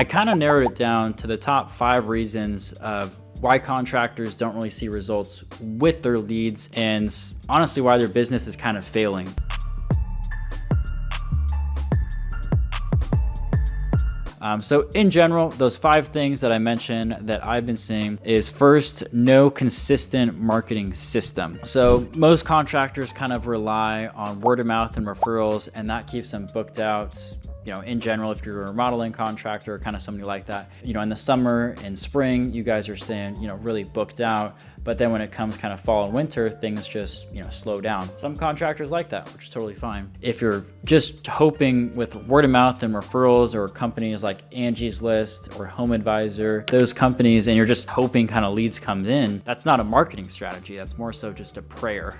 I kind of narrowed it down to the top 5 reasons of why contractors don't really see results with their leads, and honestly why their business is kind of failing. So in general, those 5 things that I mentioned that I've been seeing is, first, no consistent marketing system. So most contractors kind of rely on word of mouth and referrals, and that keeps them booked out. In general, if you're a remodeling contractor or kind of somebody like that, in the summer and spring, you guys are staying, really booked out. But then when it comes kind of fall and winter, things just, slow down. Some contractors like that, which is totally fine. If you're just hoping with word of mouth and referrals, or companies like Angie's List or Home Advisor, those companies, and you're just hoping kind of leads come in, that's not a marketing strategy. That's more so just a prayer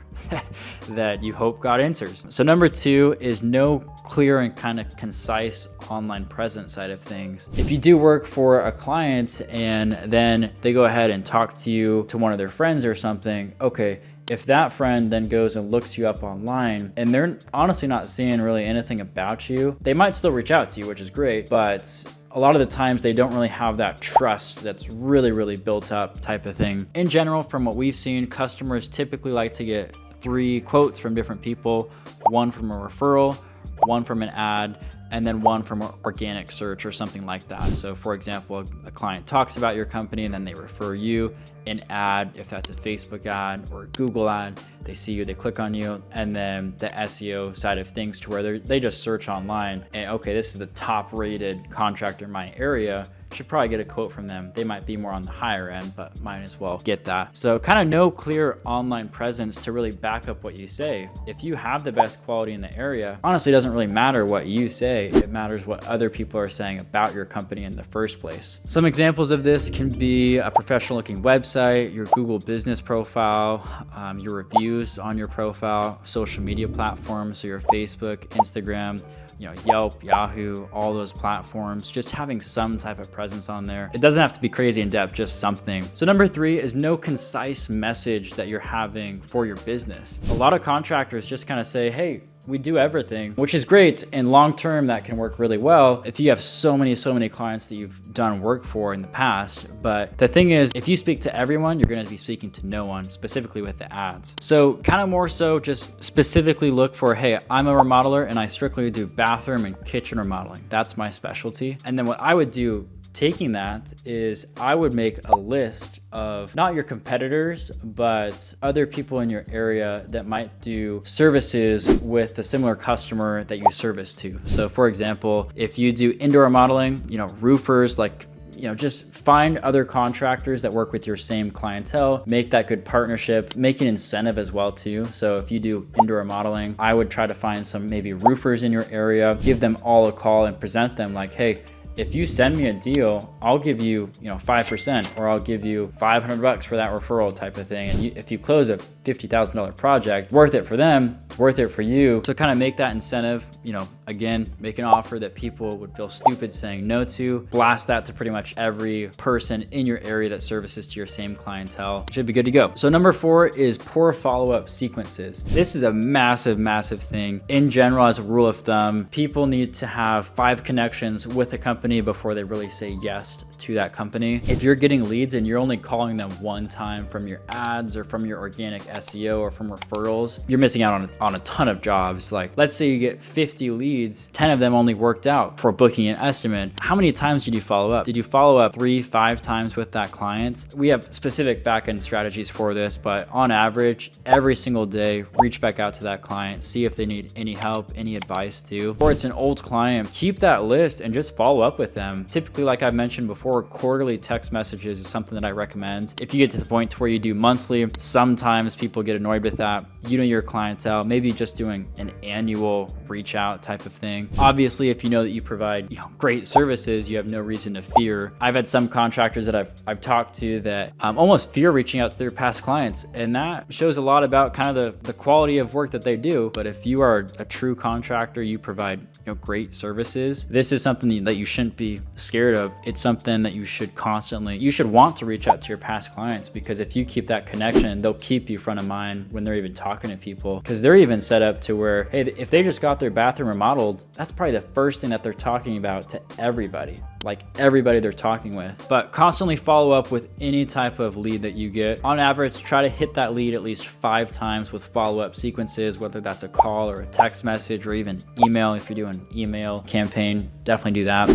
that you hope God answers. So number 2 is no clear and kind of concise online presence side of things. If you do work for a client and then they go ahead and talk to you to one of their friends or something, okay, if that friend then goes and looks you up online and they're honestly not seeing really anything about you, they might still reach out to you, which is great, but a lot of the times they don't really have that trust that's really built up type of thing. In general, from what we've seen, customers typically like to get 3 quotes from different people, 1 from a referral, 1 from an ad, and then 1 from an organic search or something like that. So for example, a client talks about your company and then they refer you. An ad, if that's a Facebook ad or a Google ad, they see you, they click on you, and then the SEO side of things to where they just search online and, okay, this is the top rated contractor in my area, should probably get a quote from them. They might be more on the higher end, but might as well get that. So kind of no clear online presence to really back up what you say. If you have the best quality in the area, honestly, it doesn't really matter what you say. It matters what other people are saying about your company in the first place. Some examples of this can be a professional looking website, your Google business profile, your reviews on your profile, social media platforms, so your Facebook, Instagram, Yelp, Yahoo, all those platforms, just having some type of presence on there. It doesn't have to be crazy in depth, just something. So number 3 is no concise message that you're having for your business. A lot of contractors just kind of say, hey, we do everything, which is great. And long term, that can work really well if you have so many clients that you've done work for in the past. But the thing is, if you speak to everyone, you're going to be speaking to no one, specifically with the ads. So kind of more so just specifically look for, hey, I'm a remodeler and I strictly do bathroom and kitchen remodeling. That's my specialty. And then what I would do taking that is I would make a list of not your competitors, but other people in your area that might do services with a similar customer that you service to. So for example, if you do indoor remodeling, roofers, like, just find other contractors that work with your same clientele, make that good partnership, make an incentive as well too. So if you do indoor remodeling, I would try to find some maybe roofers in your area, give them all a call and present them like, hey, if you send me a deal, I'll give you, 5%, or I'll give you $500 for that referral type of thing. And if you close a $50,000 project, worth it for them, worth it for you. So kind of make that incentive, again, make an offer that people would feel stupid saying no to. Blast that to pretty much every person in your area that services to your same clientele. Should be good to go. So number 4 is poor follow-up sequences. This is a massive thing. In general, as a rule of thumb, people need to have 5 connections with a company before they really say yes to that company. If you're getting leads and you're only calling them 1 time from your ads or from your organic SEO or from referrals, you're missing out on a ton of jobs. Like, let's say you get 50 leads, 10 of them only worked out for booking an estimate. How many times did you follow up? Did you follow up 3-5 times with that client? We have specific backend strategies for this, but on average, every single day, reach back out to that client, see if they need any help, any advice too. Or it's an old client, keep that list and just follow up with them. Typically, like I've mentioned before, quarterly text messages is something that I recommend. If you get to the point to where you do monthly, sometimes people get annoyed with that. You know your clientele, maybe just doing an annual reach out type of thing. Obviously, if you know that you provide great services, you have no reason to fear. I've had some contractors that I've talked to that almost fear reaching out to their past clients, and that shows a lot about kind of the quality of work that they do. But if you are a true contractor, you provide great services, this is something that you shouldn't be scared of. It's something that you should want to reach out to your past clients, because if you keep that connection, they'll keep you front of mind when they're even talking to people, because they're even set up to where, hey, if they just got their bathroom remodeled, that's probably the first thing that they're talking about to everybody. like everybody they're talking with. But constantly follow up with any type of lead that you get. On average, try to hit that lead at least 5 times with follow-up sequences, whether that's a call or a text message or even email. If you're doing email campaign, definitely do that.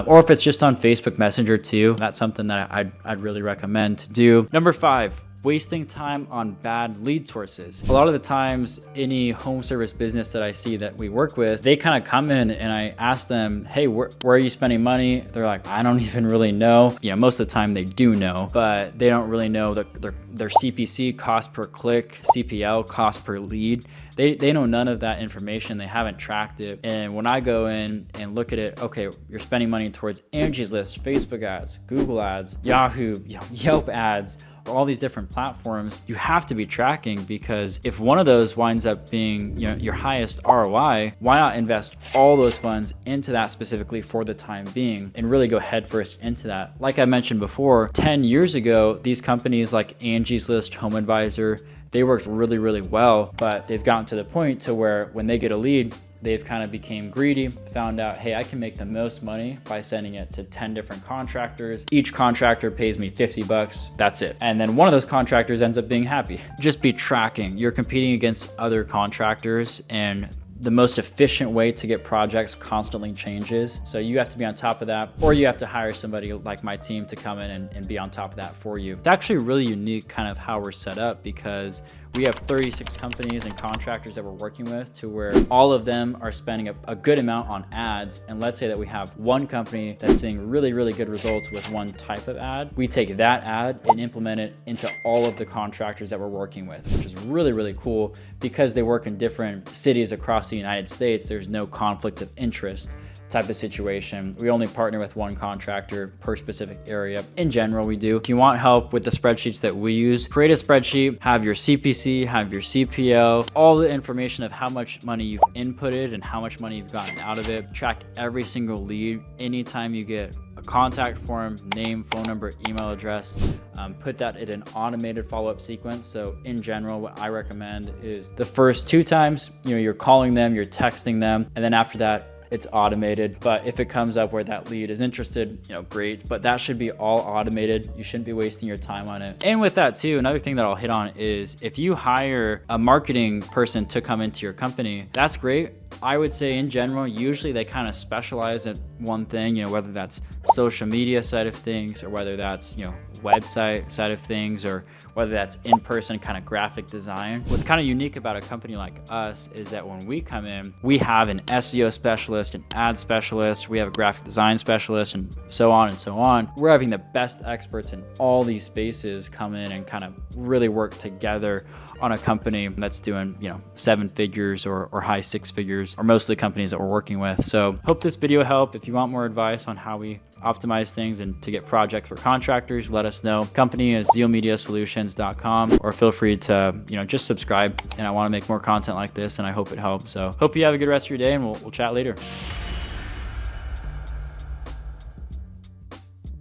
Or if it's just on Facebook Messenger too, that's something that I'd really recommend to do. Number 5, wasting time on bad lead sources. A lot of the times, any home service business that I see that we work with, they kind of come in and I ask them, hey, where are you spending money? They're like, I don't even really know. You know, most of the time they do know, but they don't really know their CPC, cost per click, CPL, cost per lead. They know none of that information. They haven't tracked it. And when I go in and look at it, okay, you're spending money towards Angie's List, Facebook ads, Google ads, Yahoo, Yelp ads, all these different platforms, you have to be tracking, because if one of those winds up being, you know, your highest ROI, why not invest all those funds into that specifically for the time being and really go headfirst into that? Like I mentioned before, 10 years ago, these companies like Angie's List, Home Advisor, they worked really, really well, but they've gotten to the point to where when they get a lead, they've kind of became greedy, found out, hey, I can make the most money by sending it to 10 different contractors. Each contractor pays me $50, that's it. And then one of those contractors ends up being happy. Just be tracking. You're competing against other contractors, and the most efficient way to get projects constantly changes. So you have to be on top of that, or you have to hire somebody like my team to come in and be on top of that for you. It's actually really unique kind of how we're set up, because we have 36 companies and contractors that we're working with, to where all of them are spending a good amount on ads. And let's say that we have one company that's seeing really, really good results with one type of ad. We take that ad and implement it into all of the contractors that we're working with, which is really, really cool, because they work in different cities across the United States. There's no conflict of interest type of situation. We only partner with one contractor per specific area. In general, we do. If you want help with the spreadsheets that we use, create a spreadsheet, have your CPC, have your CPO, all the information of how much money you've inputted and how much money you've gotten out of it. Track every single lead. Anytime you get a contact form, name, phone number, email address, put that in an automated follow-up sequence. So in general, what I recommend is the first 2 times, you know, you're calling them, you're texting them, and then after that, it's automated. But if it comes up where that lead is interested, you know, great, but that should be all automated. You shouldn't be wasting your time on it. And with that too, another thing that I'll hit on is if you hire a marketing person to come into your company, that's great. I would say in general, usually they kind of specialize in one thing, you know, whether that's social media side of things, or whether that's, you know, website side of things, or whether that's in-person kind of graphic design. What's kind of unique about a company like us is that when we come in, we have an SEO specialist, an ad specialist, we have a graphic design specialist, and so on and so on. We're having the best experts in all these spaces come in and kind of really work together on a company that's doing, you know, 7 figures or high 6 figures, or most of the companies that we're working with. So hope this video helped. If you want more advice on how we optimize things and to get projects for contractors, let us know. Company is zealmediasolutions.com, or feel free to, you know, just subscribe. And I want to make more content like this, and I hope it helps. So hope you have a good rest of your day, and we'll chat later.